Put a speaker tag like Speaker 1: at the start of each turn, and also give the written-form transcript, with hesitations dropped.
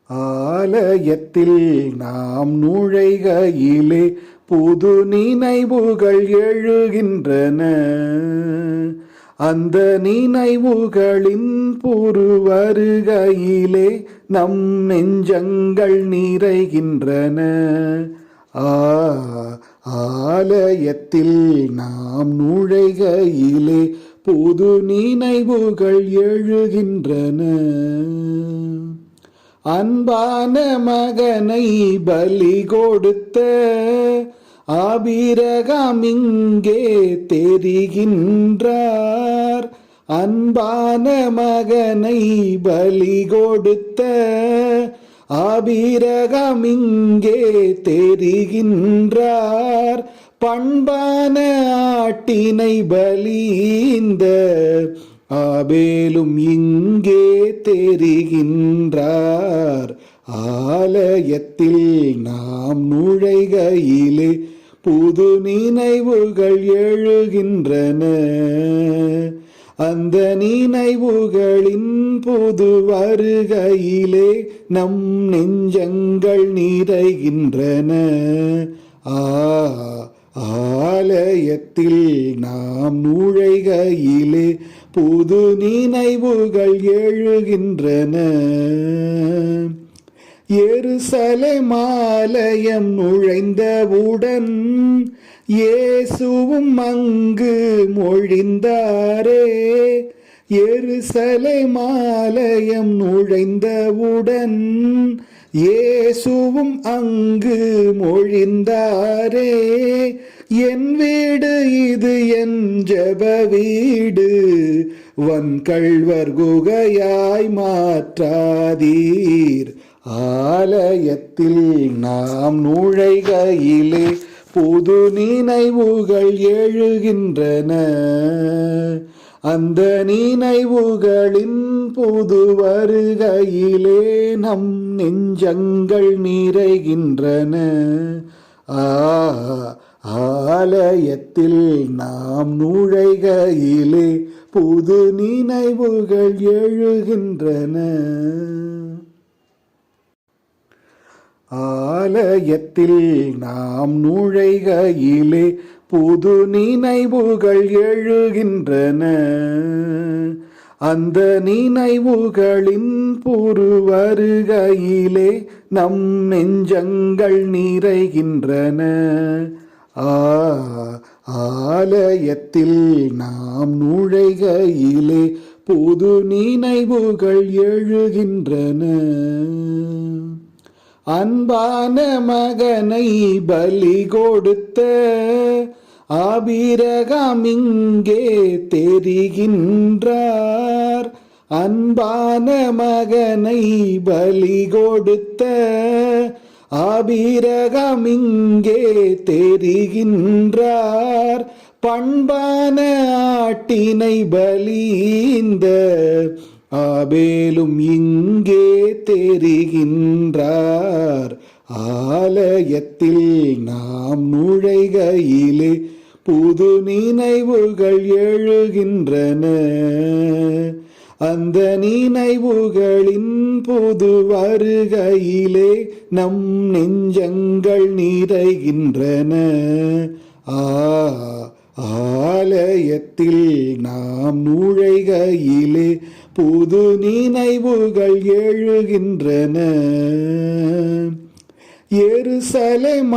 Speaker 1: ஆலயத்தில் நாம் நுழைகையிலே புது நினைவுகள் எழுகின்றன. அந்த நினைவுகளின் வருகையிலே நம் நெஞ்சங்கள் நிறைகின்றன. ஆலயத்தில் நாம் நுழைகையிலே புது நினைவுகள் எழுகின்றன. அன்பான மகனை பலி கொடுத்த ஆபிரகாம் இங்கே தெரிகின்றார். அன்பான மகனை பலி கொடுத்த ஆபிரகாம் இங்கே தெரிகின்றார். பண்பான ஆட்டினை பலிந்த ஆபேலும் இங்கே தெரிகின்றார். ஆலயத்தில் நாம் நுழைகையிலே புது நினைவுகள் எழுகின்றன. அந்த நினைவுகளின் புது வருகையிலே நம் நெஞ்சங்கள் நிறைகின்றன. ஆலயத்தில் நாம் நுழைகையிலே புது நினைவுகள் எழுகின்றன. எருசலேம் ஆலயம் நுழைந்தவுடன் இயேசுவும் அங்கு மொழிந்தாரே. எருசலேம் ஆலயம் நுழைந்தவுடன் இயேசுவும் அங்கு மொழிந்தாரே. என் வீடு இது என் ஜெப வீடு, வன்கள்வர் குகையாய் மாற்றாதீர். ஆலயத்தில் நாம் நுழைகையிலே புது நினைவுகள் எழுகின்றன. அந்த நினைவுகளின் புது வருகையிலே நம் நெஞ்சங்கள் நிறைகின்றன. ஆலயத்தில் நாம் நுழைகையிலே புது நினைவுகள் எழுகின்றன. ஆலயத்தில் நாம் நுழைகையிலே புது நினைவுகள் எழுகின்றன. அந்த நினைவுகளின் வருகையிலே நம் நெஞ்சங்கள் நிறைகின்றன. ஆலயத்தில் நாம் நுழைகையிலே புது நினைவுகள் எழுகின்றன. அன்பான மகனை பலி கொடுத்த ஆபிரகாம் இங்கே தெரிகின்றார். அன்பான மகனை பலி கொடுத்த ஆபிரகாம் இங்கே தெரிகின்றார். பண்பான ஆட்டினை பலிந்த ஆபேலும் இங்கே தெரிகின்றார். ஆலயத்தில் நாம் நுழைகையிலே புது நினைவுகள் எழுகின்றன. அந்த நினைவுகளின் புது வருகையிலே நம் நெஞ்சங்கள் நிறைகின்றன. ஆலயத்தில் நாம் நுழைகையிலே புது நினைவுகள் எழுகின்றன. எருசலேம்